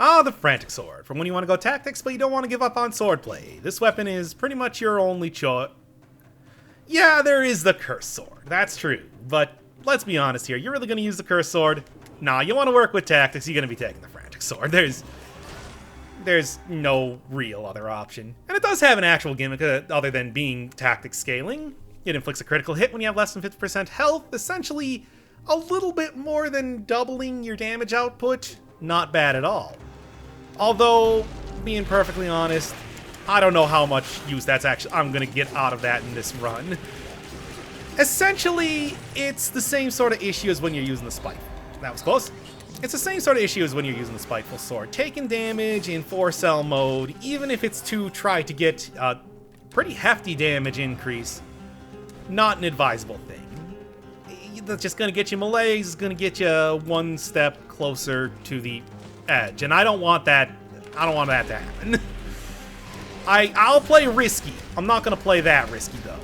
Ah, the Frantic Sword. From when you want to go tactics, but you don't want to give up on swordplay. This weapon is pretty much your only choice. Yeah, there is the Cursed Sword. That's true. But let's be honest here. You're really going to use the Cursed Sword? Nah, you want to work with tactics, you're going to be taking the Frantic Sword. There's no real other option. And it does have an actual gimmick other than being tactics scaling. It inflicts a critical hit when you have less than 50% health. Essentially, a little bit more than doubling your damage output. Not bad at all. Although, being perfectly honest, I don't know how much use I'm going to get out of that in this run. Essentially, it's the same sort of issue as when you're using the Spiteful. That was close. It's the same sort of issue as when you're using the Spiteful Sword. Taking damage in 4-cell mode, even if it's to try to get a pretty hefty damage increase, not an advisable thing. That's just going to get you melees, it's going to get you one step closer to the edge, and I don't want that. I don't want that to happen. I'll play risky. I'm not going to play that risky, though.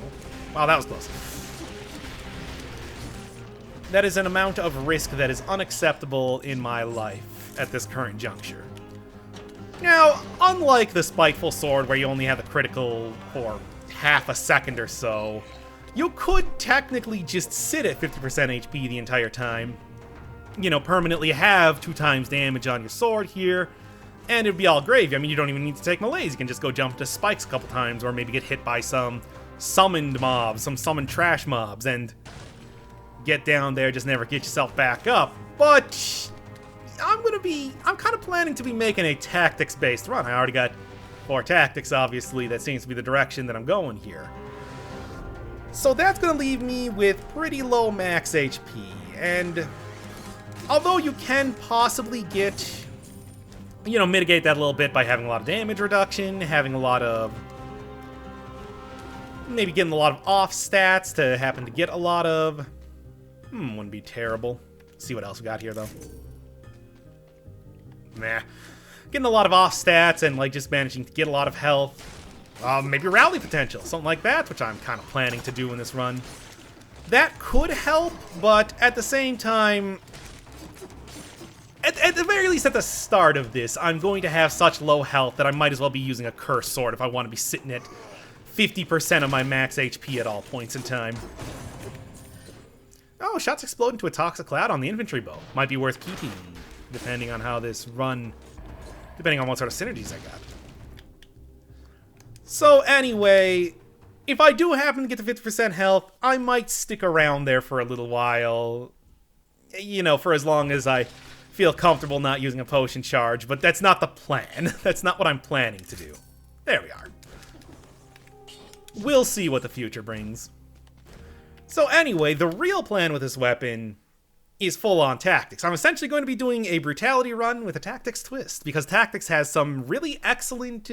Wow, that was close. That is an amount of risk that is unacceptable in my life at this current juncture. Now, unlike the Spiteful Sword, where you only have the critical for half a second or so, you could technically just sit at 50% HP the entire time. You know, permanently have 2 times damage on your sword here, and it'd be all gravy. I mean, you don't even need to take melees. You can just go jump to spikes a couple times, or maybe get hit by some summoned mobs, some summoned trash mobs, and get down there, just never get yourself back up. But I'm kind of planning to be making a tactics-based run. I already got 4 tactics, obviously. That seems to be the direction that I'm going here. So that's going to leave me with pretty low max HP, and although you can possibly get, you know, mitigate that a little bit by having a lot of damage reduction, having a lot of, maybe getting a lot of off stats to happen to get a lot of, wouldn't be terrible. Let's see what else we got here, though. Nah. Getting a lot of off stats and, like, just managing to get a lot of health. Maybe rally potential, something like that, which I'm kind of planning to do in this run. That could help, but at the same time, at the very least at the start of this, I'm going to have such low health that I might as well be using a Cursed Sword if I want to be sitting at 50% of my max HP at all points in time. Oh, shots explode into a toxic cloud on the infantry bow. Might be worth keeping, depending on how this run, depending on what sort of synergies I got. So anyway, if I do happen to get to 50% health, I might stick around there for a little while. You know, for as long as I feel comfortable not using a potion charge, but that's not the plan. That's not what I'm planning to do. There we are. We'll see what the future brings. So anyway, the real plan with this weapon is full-on tactics. I'm essentially going to be doing a brutality run with a tactics twist, because tactics has some really excellent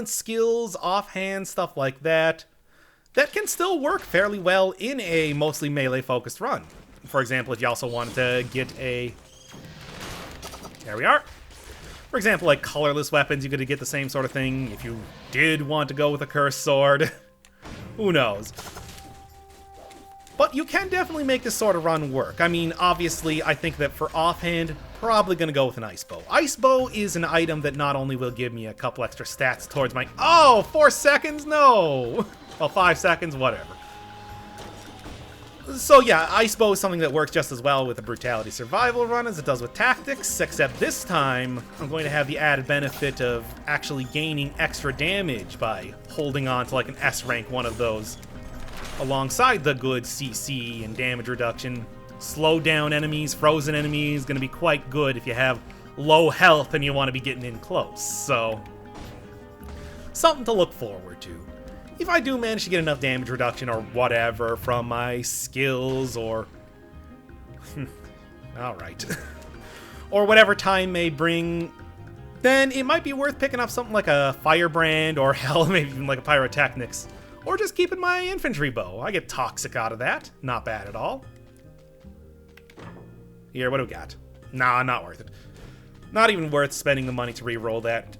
skills, offhand, stuff like that, that can still work fairly well in a mostly melee-focused run. For example, if you also wanted to get a... There we are. For example, like colorless weapons, you could get the same sort of thing. If you did want to go with a Cursed Sword, who knows? But you can definitely make this sort of run work. I mean, obviously, I think that for offhand, probably going to go with an Ice Bow. Ice Bow is an item that not only will give me a couple extra stats towards my... Oh, 4 seconds? No! Well, 5 seconds, whatever. So yeah, Ice Bow is something that works just as well with a Brutality Survival run as it does with Tactics, except this time, I'm going to have the added benefit of actually gaining extra damage by holding on to like an S-rank one of those, alongside the good CC and damage reduction. Slow down enemies, frozen enemies, gonna be quite good if you have low health and you want to be getting in close, so something to look forward to. If I do manage to get enough damage reduction or whatever from my skills or... Alright. Or whatever time may bring, then it might be worth picking up something like a Firebrand or hell, maybe even like a Pyrotechnics. Or just keeping my infantry bow. I get toxic out of that. Not bad at all. Here, what do we got? Nah, not worth it. Not even worth spending the money to re-roll that.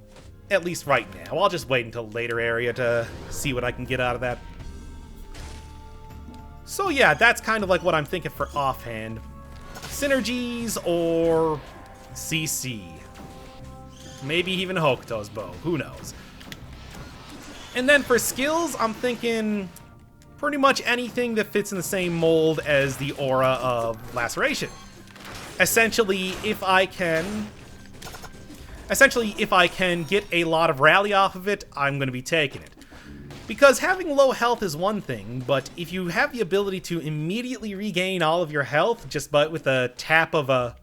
At least right now. I'll just wait until later area to see what I can get out of that. So yeah, that's kind of like what I'm thinking for offhand. Synergies or CC. Maybe even Hokuto's bow. Who knows? And then for skills, I'm thinking pretty much anything that fits in the same mold as the aura of Laceration. Essentially, if I can get a lot of rally off of it, I'm going to be taking it. Because having low health is one thing, but if you have the ability to immediately regain all of your health just with a tap of a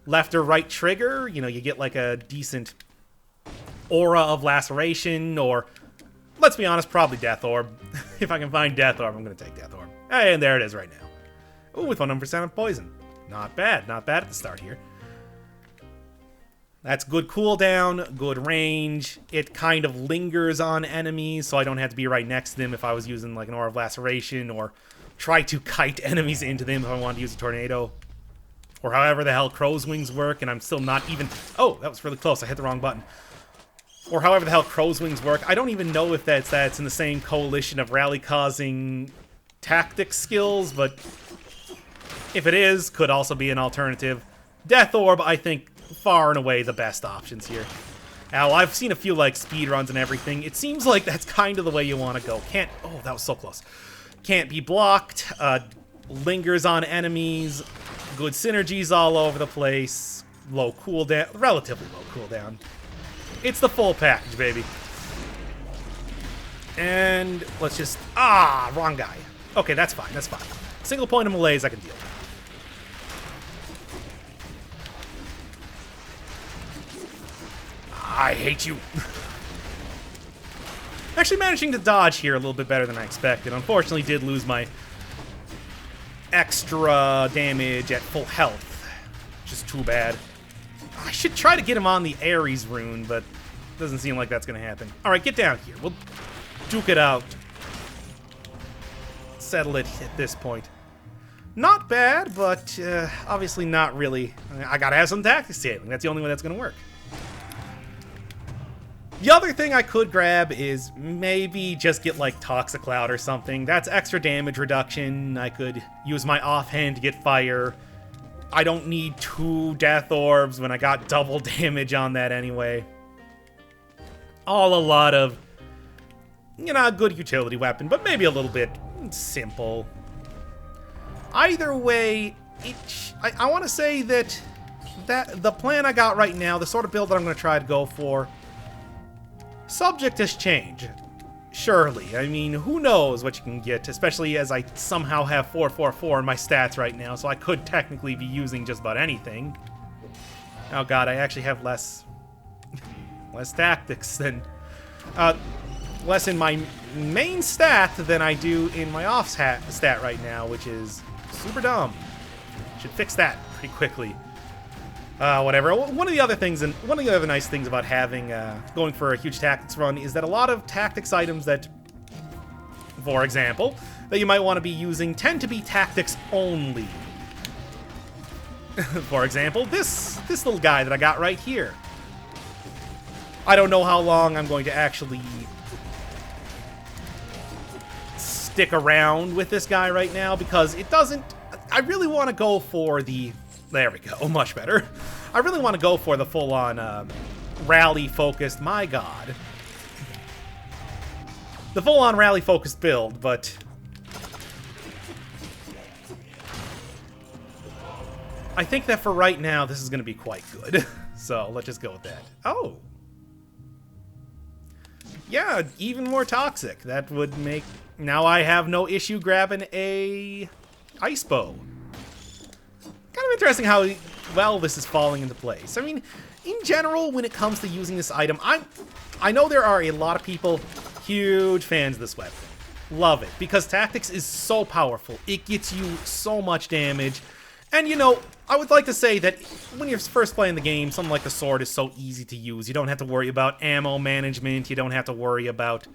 left or right trigger, you know, you get like a decent aura of Laceration, or, let's be honest, probably Death Orb. If I can find Death Orb, I'm going to take Death Orb. Hey, and there it is right now. Ooh, with 100% of poison. Not bad at the start here. That's good cooldown, good range. It kind of lingers on enemies, so I don't have to be right next to them if I was using like an Aura of Laceration, or try to kite enemies into them if I wanted to use a Tornado. Or however the hell Crow's Wings work, and I'm still not even... Oh, that was really close. I hit the wrong button. Or however the hell Crow's Wings work. I don't even know if that's in the same coalition of rally-causing tactic skills, but if it is, could also be an alternative. Death Orb, I think, far and away the best options here. Now, I've seen a few, like, speedruns and everything. It seems like that's kind of the way you want to go. Can't... Oh, that was so close. Can't be blocked. Lingers on enemies. Good synergies all over the place. Low cooldown. Relatively low cooldown. It's the full package, baby. And let's just... Ah, wrong guy. Okay, that's fine. That's fine. Single point of malaise I can deal with. I hate you. Actually managing to dodge here a little bit better than I expected. Unfortunately, did lose my extra damage at full health, which is too bad. I should try to get him on the Ares rune, but doesn't seem like that's going to happen. All right, get down here. We'll duke it out. Settle it at this point. Not bad, but obviously not really. I got to have some tactics scaling. That's the only way that's going to work. The other thing I could grab is maybe just get like Toxic Cloud or something. That's extra damage reduction. I could use my offhand to get fire. I don't need 2 Death Orbs when I got double damage on that anyway. All a lot of, you know, a good utility weapon, but maybe a little bit simple. Either way, I want to say that the plan I got right now, the sort of build that I'm going to try to go for, subject has changed. Surely. I mean, who knows what you can get, especially as I somehow have 444 in my stats right now, so I could technically be using just about anything. Oh god, I actually have less tactics than... less in my main stat than I do in my off stat right now, which is super dumb. Should fix that pretty quickly. Whatever. One of the other things, and one of the other nice things about having going for a huge tactics run is that a lot of tactics items that, for example, that you might want to be using tend to be tactics only. For example, this little guy that I got right here. I don't know how long I'm going to actually stick around with this guy right now, because it doesn't... I really want to go for the... There we go, much better. I really want to go for the full-on rally-focused... My god. The full-on rally-focused build, but... I think that for right now, this is going to be quite good. So, let's just go with that. Oh. Yeah, even more toxic. That would make... Now I have no issue grabbing a ice bow. Kind of interesting how well this is falling into place. I mean, in general, when it comes to using this item, I know there are a lot of people huge fans of this weapon. Love it, because tactics is so powerful. It gets you so much damage. And, you know, I would like to say that when you're first playing the game, something like the sword is so easy to use. You don't have to worry about ammo management. You don't have to worry about...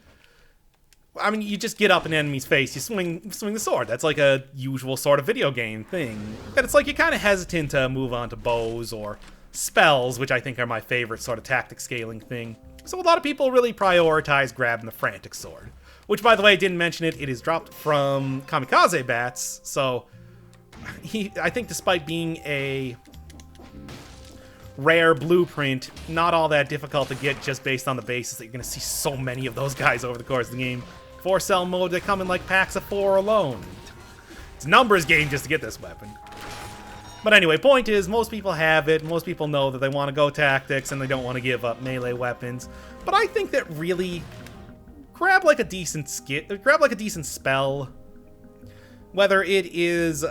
I mean, you just get up in an enemy's face, you swing the sword. That's like a usual sort of video game thing. And it's like you're kind of hesitant to move on to bows or spells, which I think are my favorite sort of tactic scaling thing. So a lot of people really prioritize grabbing the Frantic Sword. Which, by the way, I didn't mention it, it is dropped from Kamikaze Bats, so... I think despite being a rare blueprint, not all that difficult to get just based on the basis that you're going to see so many of those guys over the course of the game. 4-cell mode, they come in like packs of 4 alone. It's a numbers game just to get this weapon. But anyway, point is, most people have it. Most people know that they want to go tactics and they don't want to give up melee weapons. But I think that really, grab like a decent spell. Whether it is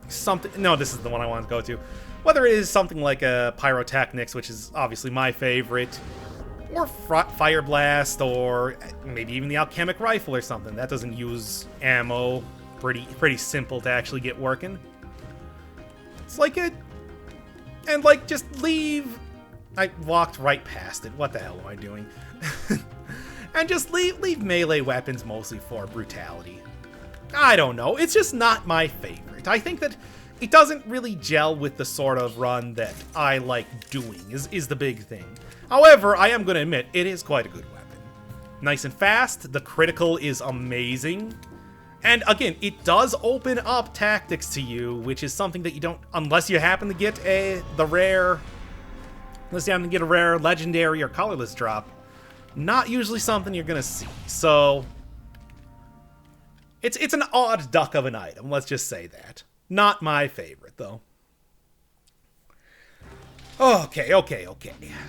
something. No, this is the one I wanted to go to. Whether it is something like a pyrotechnics, which is obviously my favorite, or fire blast, or maybe even the alchemic rifle or something that doesn't use ammo. Pretty simple to actually get working. It's like it, and like just leave. I walked right past it. What the hell am I doing? And just leave melee weapons mostly for brutality. I don't know. It's just not my favorite. I think that it doesn't really gel with the sort of run that I like doing. Is the big thing. However, I am going to admit it is quite a good weapon. Nice and fast. The critical is amazing. And again, it does open up tactics to you, which is something that you don't, unless you happen to get a rare legendary or colorless drop, not usually something you're gonna see. So it's an odd duck of an item, let's just say that. Not my favorite though. Okay.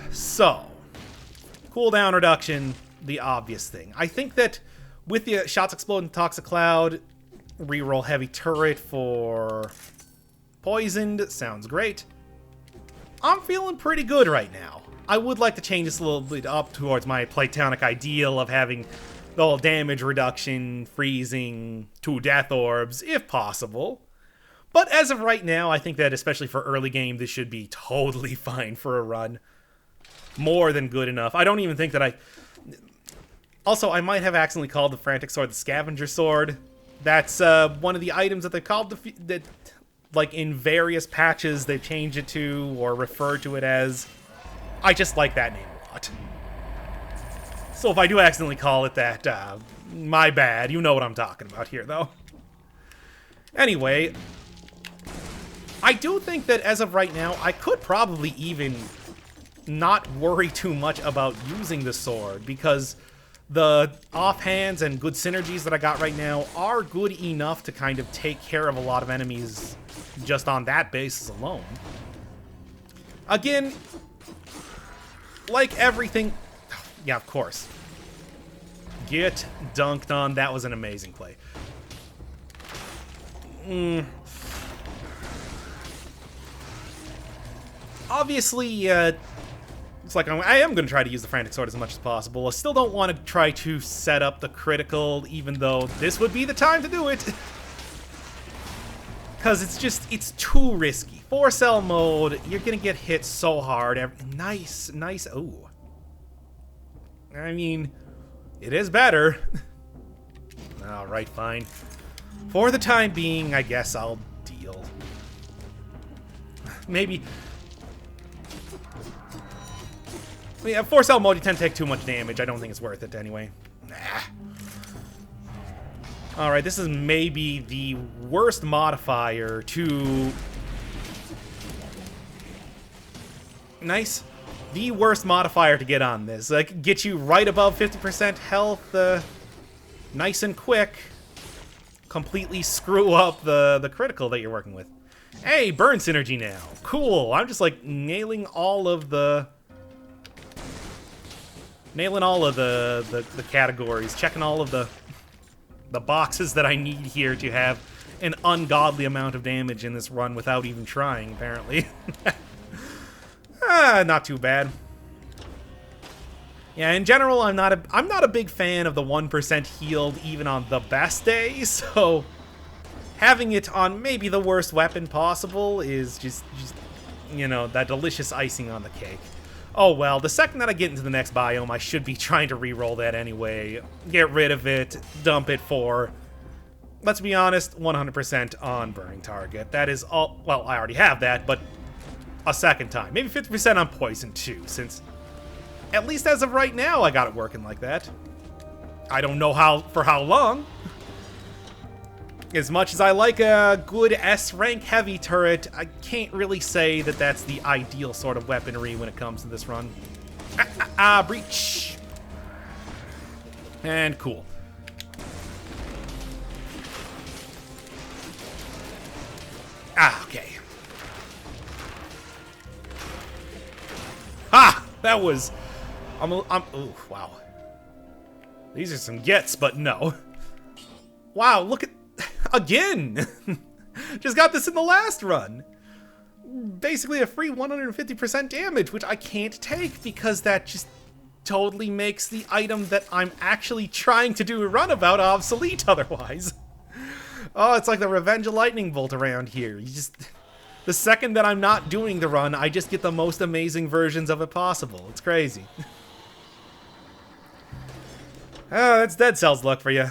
So, cooldown reduction, the obvious thing. I think that with the shots explode in Toxic Cloud, reroll heavy turret for poisoned. Sounds great. I'm feeling pretty good right now. I would like to change this a little bit up towards my Platonic ideal of having the whole damage reduction, freezing, 2 death orbs, if possible. But as of right now, I think that especially for early game, this should be totally fine for a run. More than good enough. I don't even think that Also, I might have accidentally called the Frantic Sword the Scavenger Sword. That's one of the items that they called that, like in various patches, they change it to or refer to it as. I just like that name a lot. So if I do accidentally call it that, my bad. You know what I'm talking about here, though. Anyway, I do think that as of right now, I could probably even not worry too much about using the sword, because the offhands and good synergies that I got right now are good enough to kind of take care of a lot of enemies just on that basis alone. Again, like everything... Yeah, of course. Get dunked on. That was an amazing play. Obviously, it's like I am going to try to use the Frantic Sword as much as possible. I still don't want to try to set up the critical, even though this would be the time to do it. Because it's too risky. 4-cell mode, you're going to get hit so hard. Nice. Ooh. I mean, it is better. Alright, fine. For the time being, I guess I'll deal. Maybe... Yeah, 4-cell mode, you tend to take too much damage. I don't think it's worth it anyway. Nah. Alright, this is maybe the worst modifier to... Nice. The worst modifier to get on this. Like, get you right above 50% health, nice and quick. Completely screw up the critical that you're working with. Hey, burn synergy now. Cool. I'm just, like, nailing all of the categories, checking all of the boxes that I need here to have an ungodly amount of damage in this run without even trying, apparently. Not too bad. Yeah, in general, I'm not a big fan of the 1% healed even on the best day, so having it on maybe the worst weapon possible is just you know, that delicious icing on the cake. Oh well, the second that I get into the next biome, I should be trying to re-roll that anyway. Get rid of it, dump it for, let's be honest, 100% on burning target. That is all, well, I already have that, but a second time. Maybe 50% on poison too, since at least as of right now, I got it working like that. I don't know for how long. As much as I like a good S-rank heavy turret, I can't really say that that's the ideal sort of weaponry when it comes to this run. Breach. And cool. Okay. That was... oh, wow. These are some gets, but no. Wow, look at... Again! Just got this in the last run. Basically a free 150% damage, which I can't take because that just totally makes the item that I'm actually trying to do a runabout obsolete otherwise. Oh, it's like the Revenge of Lightning Bolt around here. You just... The second that I'm not doing the run, I just get the most amazing versions of it possible. It's crazy. Oh, that's Dead Cell's luck for you.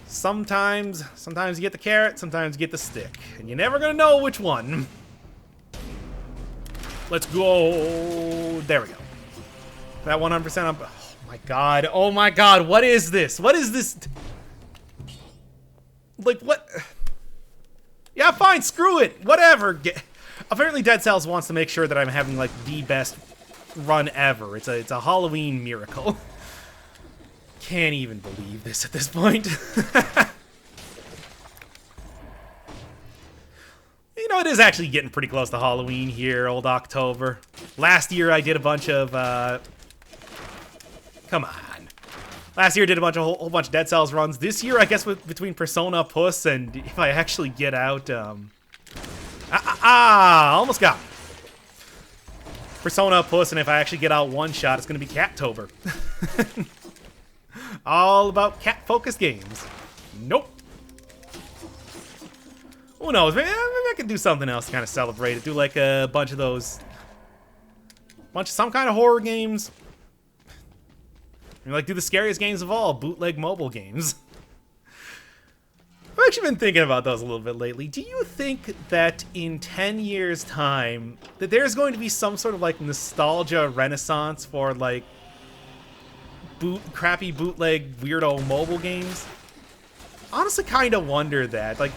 Sometimes you get the carrot, sometimes you get the stick. And you're never gonna know which one. Let's go. There we go. That 100% up. Oh my god, what is this? What is this? Like, what? Yeah, fine, screw it. Whatever. Apparently Dead Cells wants to make sure that I'm having, like, the best run ever. It's a Halloween miracle. Can't even believe this at this point. You know, it is actually getting pretty close to Halloween here, old October. Last year I did a bunch of, come on. Last year I did a whole bunch of Dead Cells runs. This year, I guess, between Persona, Puss, and if I actually get out, almost got it. Persona, Puss, and if I actually get out one shot, it's gonna be Cattober. All about cat-focused games. Nope. Who knows? Maybe I could do something else to kind of celebrate it. Do like a bunch of those... some kind of horror games. Like, do the scariest games of all, bootleg mobile games. I've actually been thinking about those a little bit lately. Do you think that in 10 years' time, that there's going to be some sort of, like, nostalgia renaissance for, like, crappy bootleg weirdo mobile games? Honestly, kind of wonder that. Like,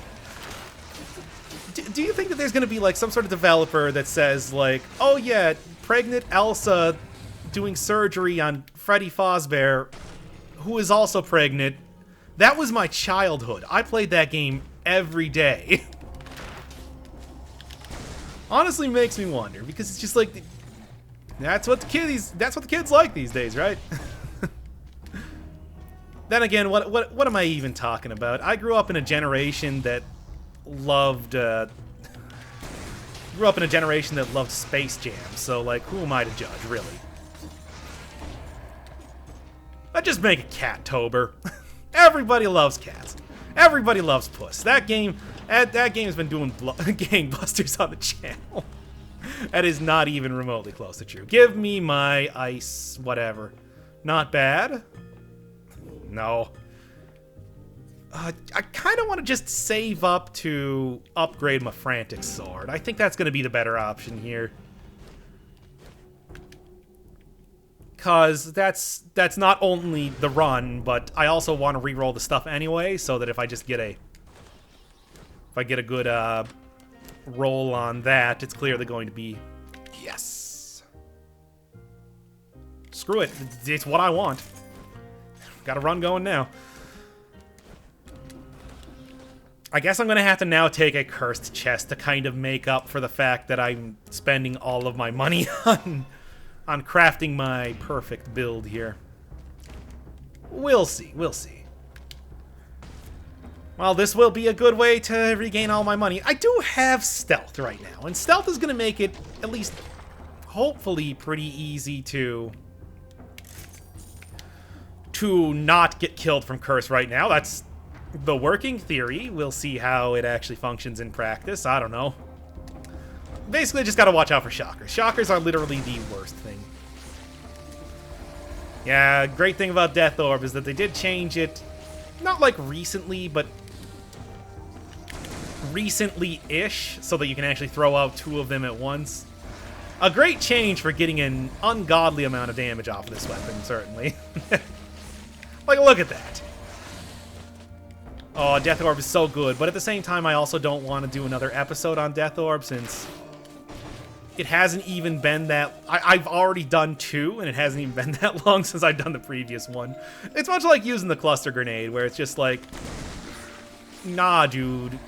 do you think that there's going to be, like, some sort of developer that says, like, oh yeah, pregnant Elsa doing surgery on Freddy Fazbear, who is also pregnant. That was my childhood. I played that game every day. Honestly makes me wonder, because it's just like, that's what the kids like these days, right? Then again, what am I even talking about? I grew up in a generation that loved Space Jam, so like, who am I to judge, really? I'd just make a Cattober. Everybody loves cats. Everybody loves Puss. That game's been doing gangbusters on the channel. That is not even remotely close to true. Give me my ice, whatever. Not bad. No. I kind of want to just save up to upgrade my Frantic Sword. I think that's going to be the better option here. Because that's not only the run, but I also want to reroll the stuff anyway, so that if I just get a good roll on that, it's clearly going to be yes. Screw it, it's what I want. Got a run going now. I guess I'm gonna have to now take a cursed chest to kind of make up for the fact that I'm spending all of my money on crafting my perfect build here. We'll see, we'll see. Well, this will be a good way to regain all my money. I do have stealth right now, and stealth is gonna make it, at least, hopefully, pretty easy to not get killed from curse right now. That's the working theory. We'll see how it actually functions in practice. I don't know. Basically, just gotta watch out for shockers. Shockers are literally the worst thing. Yeah, great thing about Death Orb is that they did change it, not like recently, but recently-ish, so that you can actually throw out 2 of them at once. A great change for getting an ungodly amount of damage off of this weapon, certainly. Like, look at that. Oh, Death Orb is so good, but at the same time, I also don't want to do another episode on Death Orb since it hasn't even been that... I've already done 2, and it hasn't even been that long since I've done the previous one. It's much like using the cluster grenade, where it's just like... Nah, dude.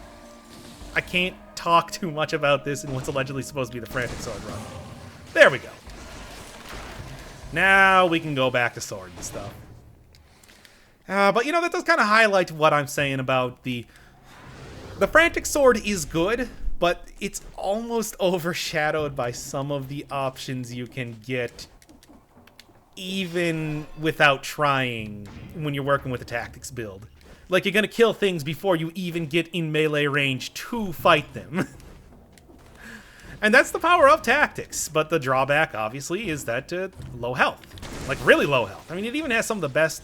I can't talk too much about this in what's allegedly supposed to be the Frantic Sword run. There we go. Now we can go back to sword and stuff. But, you know, that does kind of highlight what I'm saying about the Frantic Sword is good, but it's almost overshadowed by some of the options you can get even without trying when you're working with a tactics build. Like, you're going to kill things before you even get in melee range to fight them. And that's the power of tactics, but the drawback, obviously, is that low health. Like, really low health. I mean, it even has some of the best...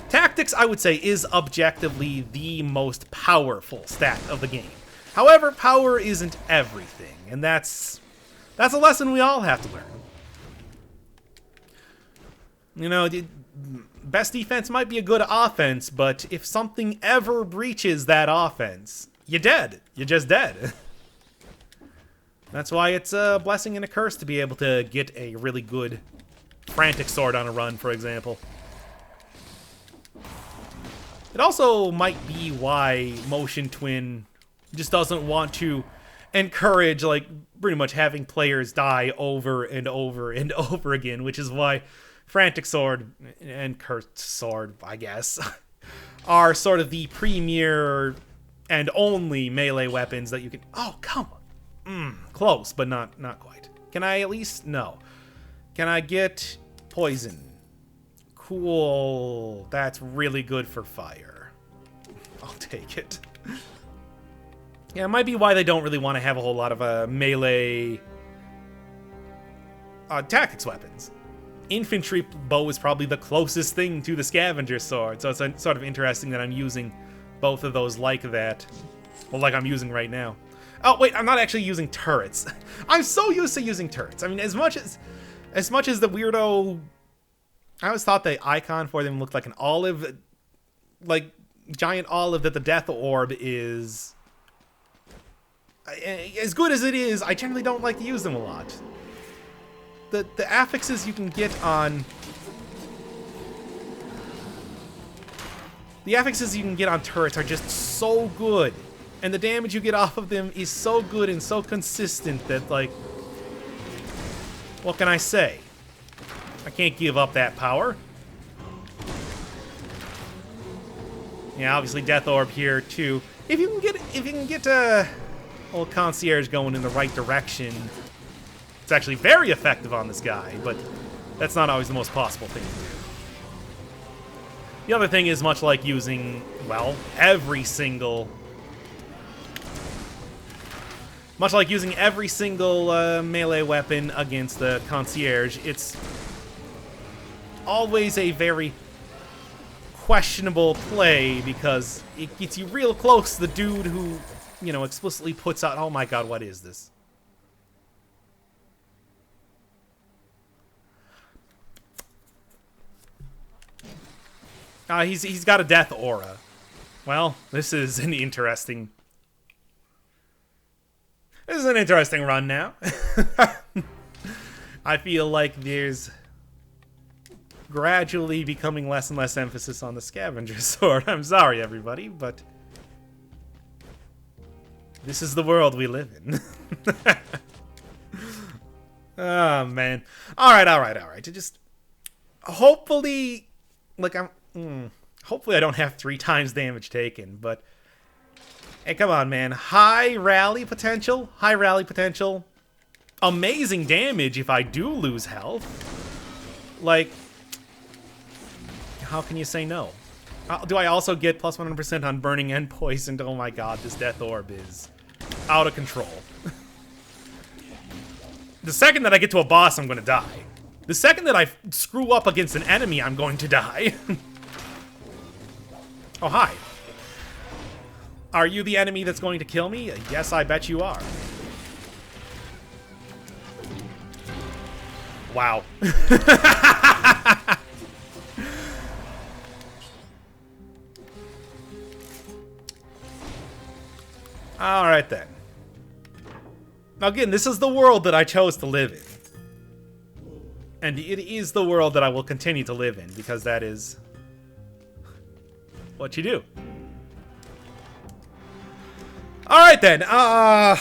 Tactics, I would say, is objectively the most powerful stat of the game. However, power isn't everything, and that's a lesson we all have to learn. You know, best defense might be a good offense, but if something ever breaches that offense, you're dead. You're just dead. That's why it's a blessing and a curse to be able to get a really good Frantic Sword on a run, for example. It also might be why Motion Twin just doesn't want to encourage, like, pretty much having players die over and over and over again, which is why Frantic Sword and Cursed Sword, I guess, are sort of the premier and only melee weapons that you can... Oh, come on. Close, but not quite. Can I at least... No. Can I get poison? Cool. That's really good for fire. I'll take it. Yeah, it might be why they don't really want to have a whole lot of melee tactics weapons. Infantry bow is probably the closest thing to the scavenger sword, so it's sort of interesting that I'm using both of those like that. Well, like I'm using right now. Oh, wait, I'm not actually using turrets. I'm so used to using turrets. I mean, as much as the weirdo... I always thought the icon for them looked like an olive, like giant olive that the Death Orb is. As good as it is, I generally don't like to use them a lot. The affixes you can get on... The affixes you can get on turrets are just so good. And the damage you get off of them is so good and so consistent that, like... What can I say? I can't give up that power. Yeah, obviously Death Orb here too. If you can get old Concierge going in the right direction, it's actually very effective on this guy, but that's not always the most possible thing to do. The other thing is much like using, well, every single melee weapon against the Concierge, it's always a very questionable play because it gets you real close to the dude who, you know, explicitly puts out... Oh my god, what is this? He's got a death aura. Well, this is an interesting... This is an interesting run now. I feel like there's gradually becoming less and less emphasis on the scavenger sword. I'm sorry, everybody, but this is the world we live in. Oh, man. Alright. To just... Hopefully... Like, hopefully I don't have 3 times damage taken, but... Hey, come on, man. High rally potential. Amazing damage if I do lose health. Like... How can you say no? Do I also get plus 100% on burning and poisoned? Oh my god, this Death Orb is out of control. The second that I get to a boss, I'm going to die. The second that I screw up against an enemy, I'm going to die. Oh, hi. Are you the enemy that's going to kill me? Yes, I bet you are. Wow. Alright then. Now again, this is the world that I chose to live in. And it is the world that I will continue to live in, because that is what you do. Alright then, I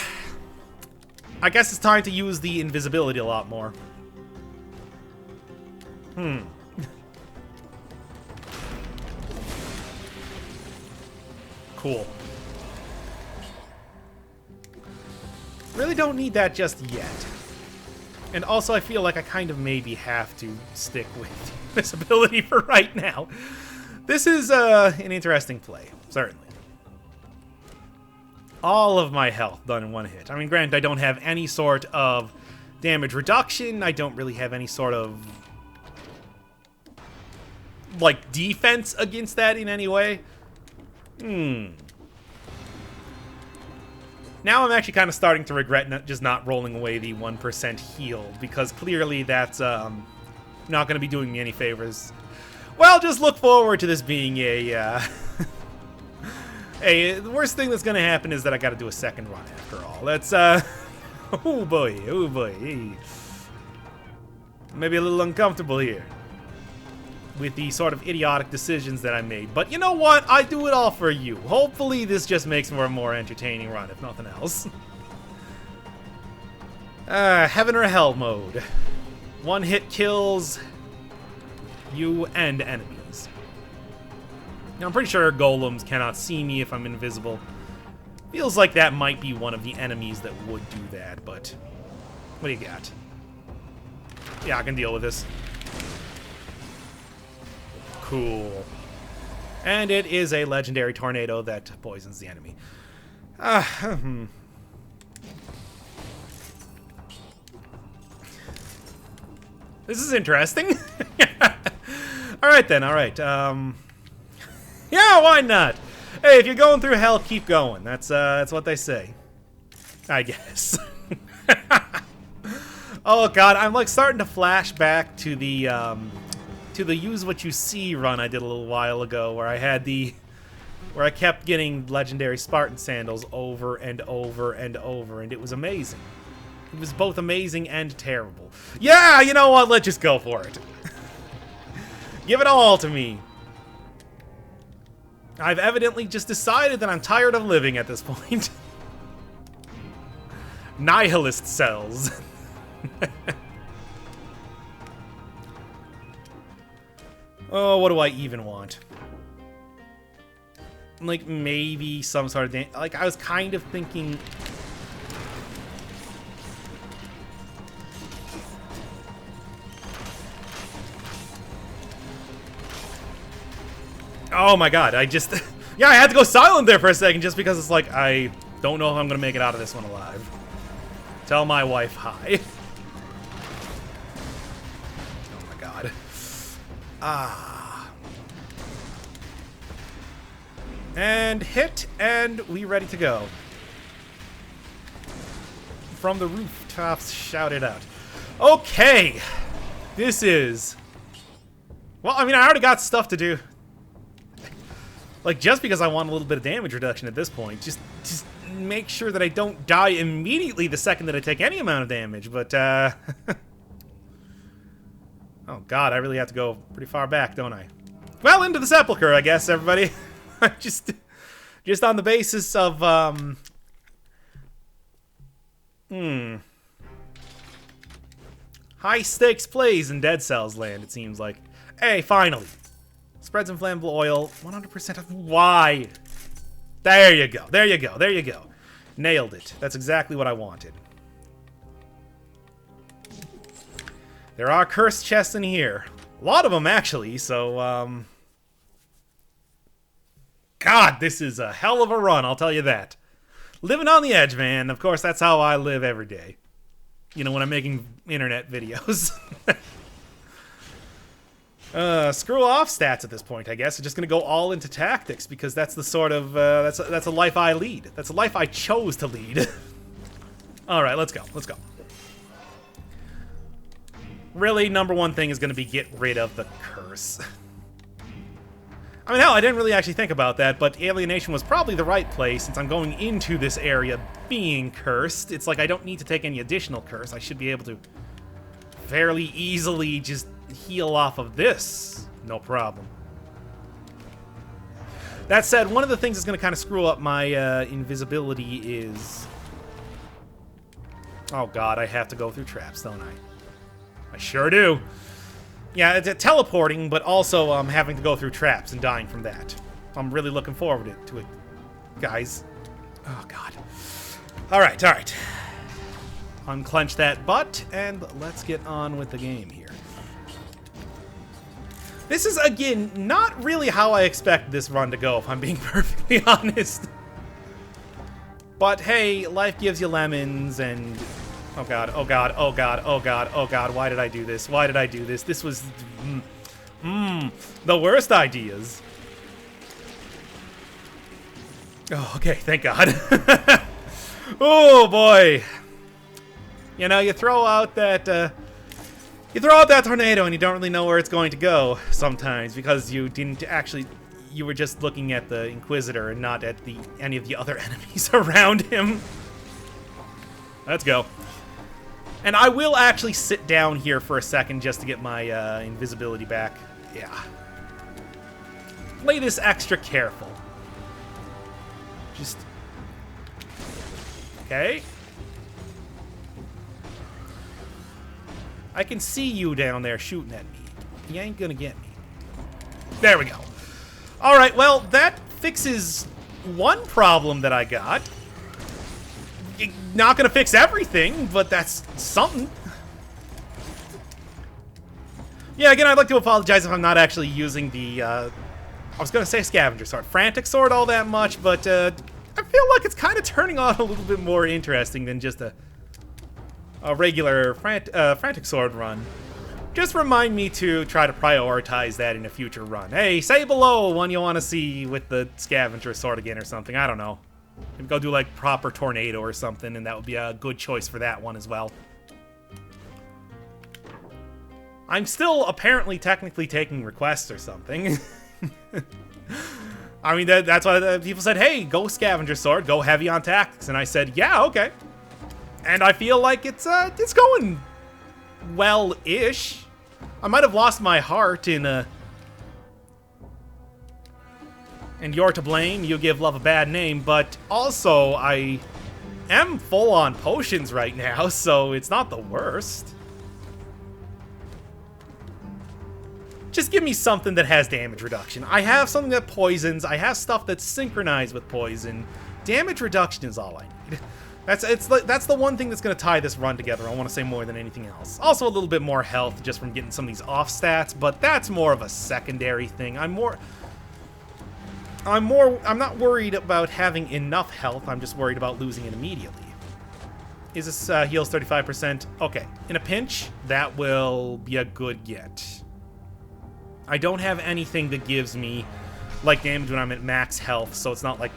guess it's time to use the invisibility a lot more. Cool. Really don't need that just yet. And also I feel like I kind of maybe have to stick with this ability for right now. This is an interesting play, certainly. All of my health done in one hit. I mean, granted, I don't have any sort of damage reduction. I don't really have any sort of, like, defense against that in any way. Now I'm actually kind of starting to regret just not rolling away the 1% heal, because clearly that's not going to be doing me any favors. Well, just look forward to this being a... Hey, the worst thing that's going to happen is that I got to do a second run after all. That's, oh boy, oh boy. Maybe a little uncomfortable here with the sort of idiotic decisions that I made. But you know what? I do it all for you. Hopefully this just makes for a more entertaining run, if nothing else. Heaven or Hell mode. One hit kills you and enemies. Now, I'm pretty sure golems cannot see me if I'm invisible. Feels like that might be one of the enemies that would do that, but what do you got? Yeah, I can deal with this. Cool. And it is a legendary tornado that poisons the enemy. This is interesting. Alright then, alright. Yeah, why not? Hey, if you're going through hell, keep going. That's what they say. I guess. Oh god, I'm like starting to flash back to the use what you see run I did a little while ago, where I kept getting legendary Spartan sandals over and over and over, and it was amazing. It was both amazing and terrible. Yeah, you know what? Let's just go for it. Give it all to me. I've evidently just decided that I'm tired of living at this point. Nihilist cells. Oh, what do I even want? Like, maybe some sort of... Like, I was kind of thinking... Oh my god, I just... Yeah, I had to go silent there for a second just because it's like, I don't know if I'm gonna make it out of this one alive. Tell my wife hi. Oh my god. And hit, and we ready to go. From the rooftops, shout it out. Okay! This is... Well, I mean, I already got stuff to do. Like, just because I want a little bit of damage reduction at this point, just make sure that I don't die immediately the second that I take any amount of damage, but, oh god, I really have to go pretty far back, don't I? Well, into the sepulcher, I guess, everybody. just on the basis of, high-stakes plays in Dead Cells land, it seems like. Hey, finally. Spreads inflammable oil, 100% of... Why? There you go. There you go. There you go. Nailed it. That's exactly what I wanted. There are cursed chests in here. A lot of them, actually, so, God, this is a hell of a run, I'll tell you that. Living on the edge, man. Of course, that's how I live every day. You know, when I'm making internet videos. Screw off stats at this point, I guess. I'm just gonna go all into tactics because that's the sort of, that's a life I lead. That's a life I chose to lead. Alright, let's go. Let's go. Really, number one thing is gonna be get rid of the curse. I mean, hell, I didn't really actually think about that, but alienation was probably the right place since I'm going into this area being cursed. It's like I don't need to take any additional curse. I should be able to fairly easily just heal off of this. No problem. That said, one of the things that's going to kind of screw up my invisibility is... Oh god, I have to go through traps, don't I? I sure do. Yeah, it's teleporting, but also having to go through traps and dying from that. I'm really looking forward to it, guys. Oh god. Alright, alright. Unclench that butt, and let's get on with the game here. This is, again, not really how I expect this run to go, if I'm being perfectly honest. But hey, life gives you lemons, and... Oh god, oh god, oh god, oh god, oh god, why did I do this? Why did I do this? This was... the worst ideas. Oh, okay, thank god. Oh boy. You know, you throw out that tornado and you don't really know where it's going to go sometimes because you didn't actually... You were just looking at the Inquisitor and not at any of the other enemies around him. Let's go. And I will actually sit down here for a second just to get my invisibility back. Yeah. Play this extra careful. Just... Okay. I can see you down there shooting at me. You ain't gonna get me. There we go. Alright, well, that fixes one problem that I got. Not gonna fix everything, but that's something. Yeah, again, I'd like to apologize if I'm not actually using the, I was gonna say Scavenger Sword. Frantic Sword all that much, but, I feel like it's kind of turning out a little bit more interesting than just a regular Frantic Sword run. Just remind me to try to prioritize that in a future run. Hey, say below one you want to see with the Scavenger Sword again or something. I don't know. Maybe go do like proper Tornado or something, and that would be a good choice for that one as well. I'm still apparently technically taking requests or something. I mean, that's why people said, hey, go Scavenger Sword, go heavy on tactics. And I said, yeah, okay. And I feel like it's going well-ish. I might have lost my heart in and you're to blame, you give love a bad name, but also I am full on potions right now, so it's not the worst. Just give me something that has damage reduction. I have something that poisons, I have stuff that's synchronized with poison. Damage reduction is all I need. That's the one thing that's going to tie this run together, I want to say, more than anything else. Also a little bit more health just from getting some of these off stats, but that's more of a secondary thing. I'm not worried about having enough health, I'm just worried about losing it immediately. Is this heals 35%? Okay, in a pinch, that will be a good get. I don't have anything that gives me like damage when I'm at max health, so it's not like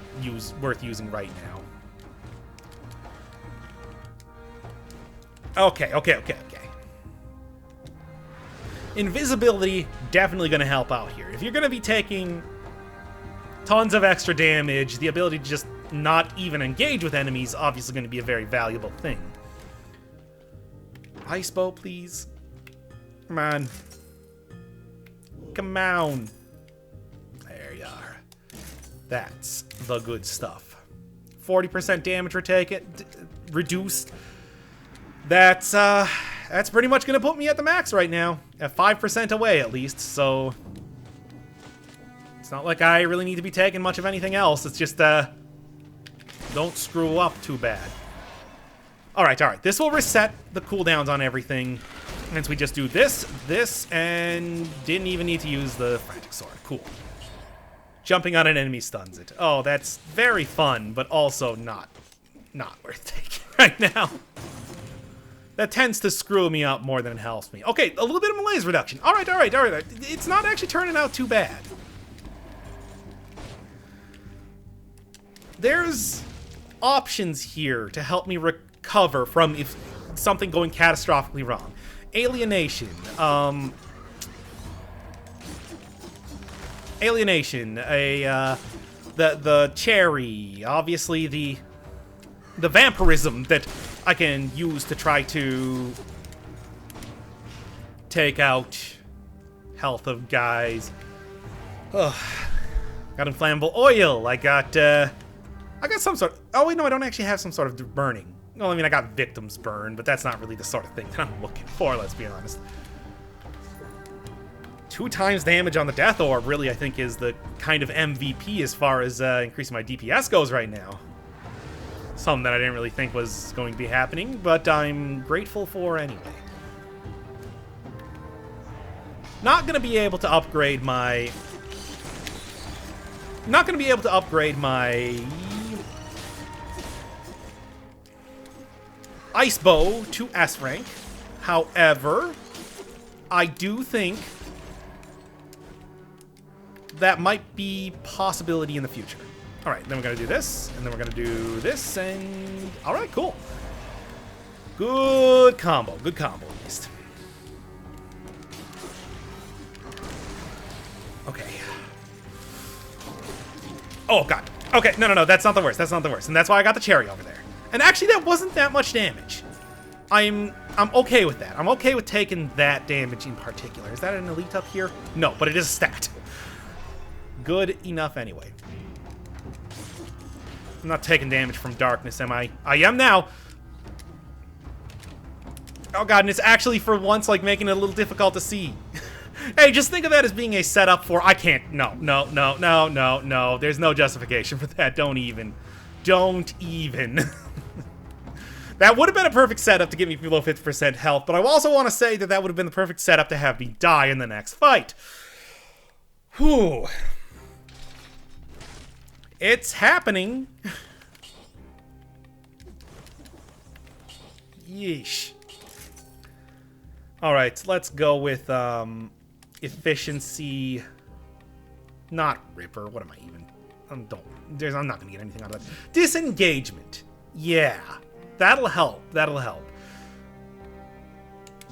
worth using right now. Okay. Invisibility, definitely going to help out here. If you're going to be taking tons of extra damage, the ability to just not even engage with enemies obviously going to be a very valuable thing. Ice bow, please. Come on. Come on. There you are. That's the good stuff. 40% damage reduced. That's pretty much going to put me at the max right now. At 5% away, at least, so... It's not like I really need to be taking much of anything else. It's just, don't screw up too bad. Alright. This will reset the cooldowns on everything. Since we just do this, and didn't even need to use the Frantic Sword. Cool. Jumping on an enemy stuns it. Oh, that's very fun, but also not worth taking right now. That tends to screw me up more than it helps me. Okay, a little bit of malaise reduction. All right. It's not actually turning out too bad. There's options here to help me recover from if something going catastrophically wrong. Alienation. alienation, the cherry, obviously the vampirism that I can use to try to take out health of guys. Ugh. Got inflammable oil. I got some sort of... Oh, wait, no, I don't actually have some sort of burning. Well, I mean, I got victims burn, but that's not really the sort of thing that I'm looking for, let's be honest. 2 times damage on the Death Orb really, I think, is the kind of MVP as far as increasing my DPS goes right now. Something that I didn't really think was going to be happening, but I'm grateful for anyway. Not going to be able to upgrade my... Not going to be able to upgrade my... Ice Bow to S rank. However, I do think that might be possibility in the future. All right, then we're going to do this, and then we're going to do this, and... All right, cool. Good combo at least. Okay. Oh, God. Okay, no, that's not the worst. That's not the worst, and that's why I got the cherry over there. And actually, that wasn't that much damage. I'm okay with that. I'm okay with taking that damage in particular. Is that an elite up here? No, but it is a stat. Good enough anyway. I'm not taking damage from darkness, am I? I am now. Oh god, and it's actually for once like making it a little difficult to see. Hey, just think of that as being a setup for... I can't... No. There's no justification for that. Don't even. That would have been a perfect setup to get me below 50% health, but I also want to say that that would have been the perfect setup to have me die in the next fight. Whew. It's happening. Yeesh. Alright, let's go with, efficiency. Not Ripper. What am I even? I'm not gonna get anything out of that. Disengagement. Yeah. That'll help.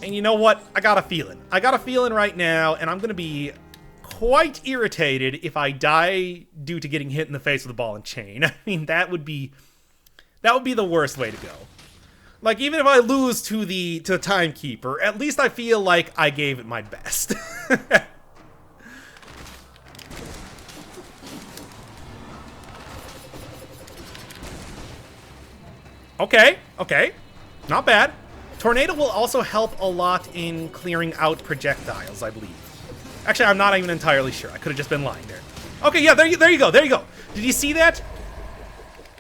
And you know what? I got a feeling. Right now, and I'm gonna be quite irritated if I die due to getting hit in the face with a ball and chain. I mean, that would be the worst way to go. Like, even if I lose to the timekeeper, at least I feel like I gave it my best. Okay. Not bad. Tornado will also help a lot in clearing out projectiles, I believe. Actually, I'm not even entirely sure. I could have just been lying there. Okay, yeah, there you go. Did you see that?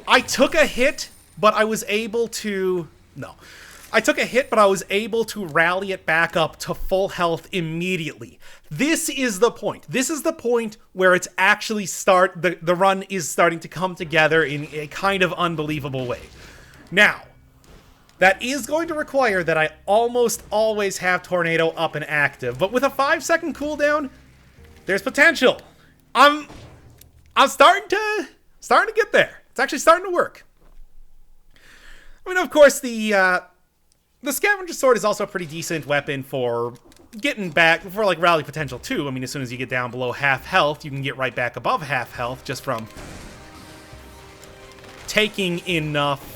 I took a hit, but I was able to... No. I took a hit, but I was able to rally it back up to full health immediately. This is the point. This is the point where it's actually the run is starting to come together in a kind of unbelievable way. Now, that is going to require that I almost always have Tornado up and active, but with a 5-second cooldown, there's potential. I'm starting to get there. It's actually starting to work. I mean, of course, the Scavenger Sword is also a pretty decent weapon for getting back, for like rally potential too. I mean, as soon as you get down below half health, you can get right back above half health just from taking enough,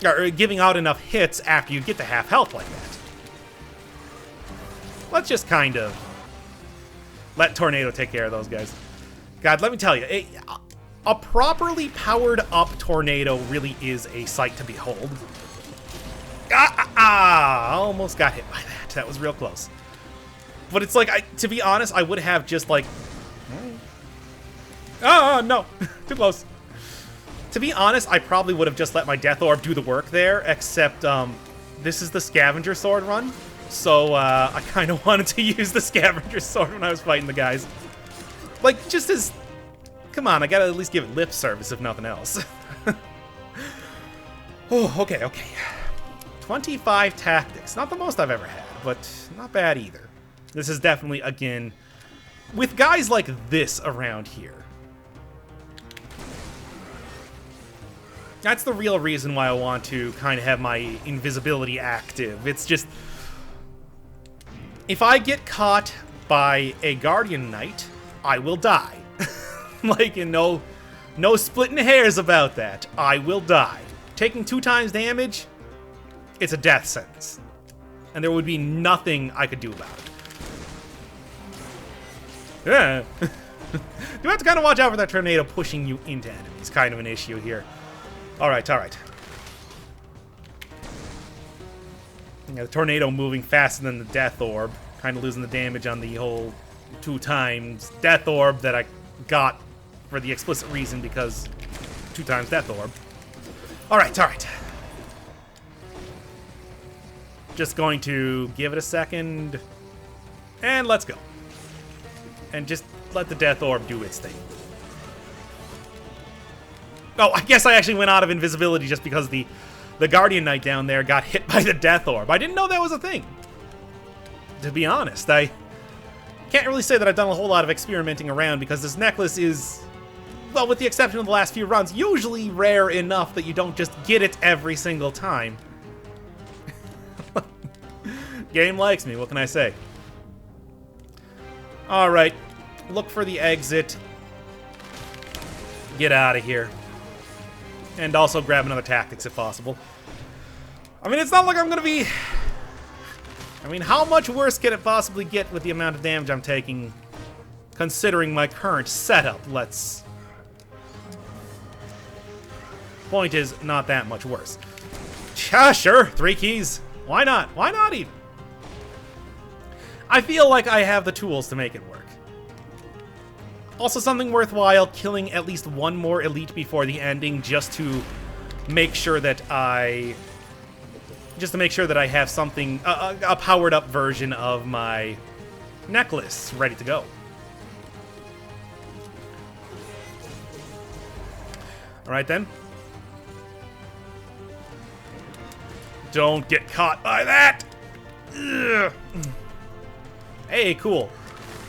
or giving out enough hits after you get to half health like that. Let's just kind of let Tornado take care of those guys. God, let me tell you, a properly powered up Tornado really is a sight to behold. I almost got hit by that. That was real close. But it's like, to be honest, I would have just like... no. Too close. To be honest, I probably would have just let my Death Orb do the work there, except this is the Scavenger Sword run. So I kind of wanted to use the Scavenger Sword when I was fighting the guys. Like, just as... Come on, I gotta at least give it lip service, if nothing else. Oh, okay. 25 tactics. Not the most I've ever had, but not bad either. This is definitely, again, with guys like this around here. That's the real reason why I want to kind of have my invisibility active. It's just... If I get caught by a Guardian Knight, I will die. Like, and no splitting hairs about that. I will die. Taking 2 times damage, it's a death sentence. And there would be nothing I could do about it. Yeah. You have to kind of watch out for that tornado pushing you into enemies. Kind of an issue here. Alright, alright. Yeah, the tornado moving faster than the Death Orb. Kind of losing the damage on the whole 2 times Death Orb that I got for the explicit reason because 2 times Death Orb. Alright, alright. Just going to give it a second. And let's go. And just let the Death Orb do its thing. Oh, I guess I actually went out of invisibility just because the Guardian Knight down there got hit by the Death Orb. I didn't know that was a thing. To be honest, I can't really say that I've done a whole lot of experimenting around because this necklace is, well, with the exception of the last few runs, usually rare enough that you don't just get it every single time. Game likes me, what can I say? Alright, look for the exit. Get out of here. And also grab another tactics if possible. I mean, it's not like I'm gonna be... I mean, how much worse can it possibly get with the amount of damage I'm taking, considering my current setup? Let's... Point is, not that much worse. Yeah, sure, 3 keys. Why not? Why not even? I feel like I have the tools to make it work. Also, something worthwhile, killing at least 1 more elite before the ending, just to make sure that I have something, a powered up version of my necklace ready to go. Alright then. Don't get caught by that! Ugh. Hey, cool.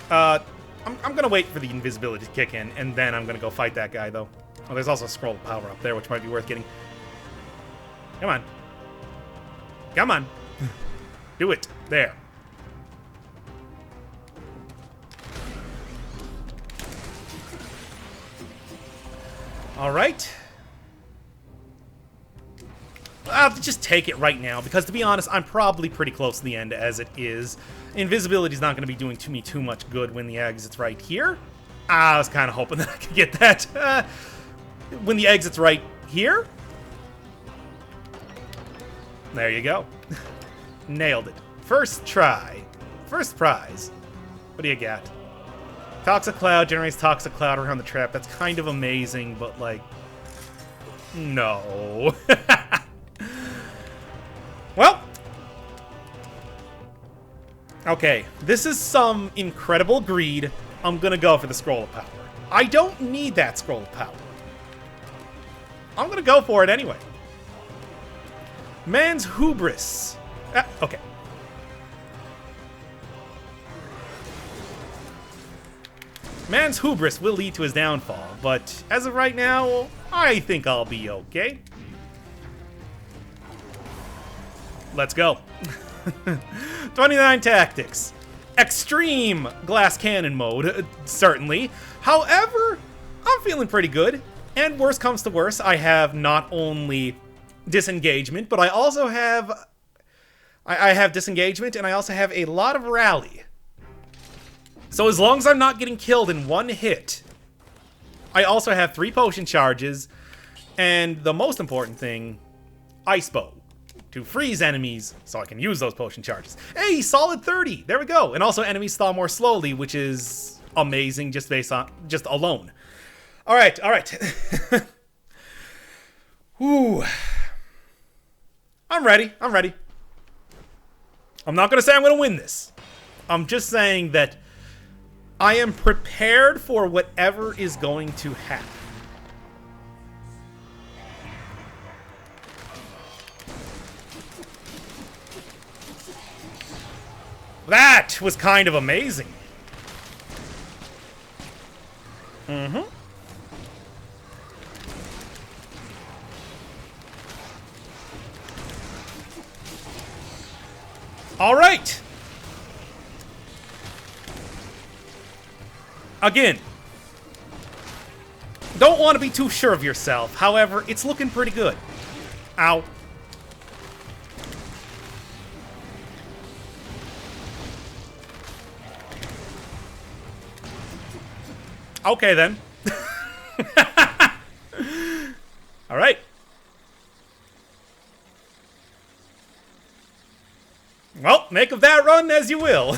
I'm gonna wait for the invisibility to kick in, and then I'm gonna go fight that guy, though. Oh, there's also a scroll of power up there, which might be worth getting. Come on. Come on. Do it. There. All right. I'll just take it right now, because to be honest, I'm probably pretty close to the end as it is. Invisibility is not going to be doing me too much good when the exit's right here. I was kind of hoping that I could get that. When the exit's right here. There you go. Nailed it. First try. First prize. What do you got? Toxic Cloud generates Toxic Cloud around the trap. That's kind of amazing, but like... No. Well, okay, this is some incredible greed. I'm gonna go for the Scroll of Power. I don't need that Scroll of Power. I'm gonna go for it anyway. Man's Hubris. Okay. Man's Hubris will lead to his downfall, but as of right now, I think I'll be okay. Let's go. 29 tactics. Extreme glass cannon mode, certainly. However, I'm feeling pretty good. And worst comes to worst, I have not only disengagement, but I also have... I have disengagement, and I also have a lot of rally. So as long as I'm not getting killed in 1 hit, I also have 3 potion charges, and the most important thing, Ice Bow. To freeze enemies, so I can use those potion charges. Hey, solid 30! There we go! And also enemies thaw more slowly, which is amazing just based on... just alone. Alright, alright. Whew. I'm ready, I'm ready. I'm not gonna say I'm gonna win this. I'm just saying that I am prepared for whatever is going to happen. That was kind of amazing. Mm-hmm. All right. Again, don't want to be too sure of yourself. However, it's looking pretty good. Ow. Okay, then. All right. Well, make of that run as you will.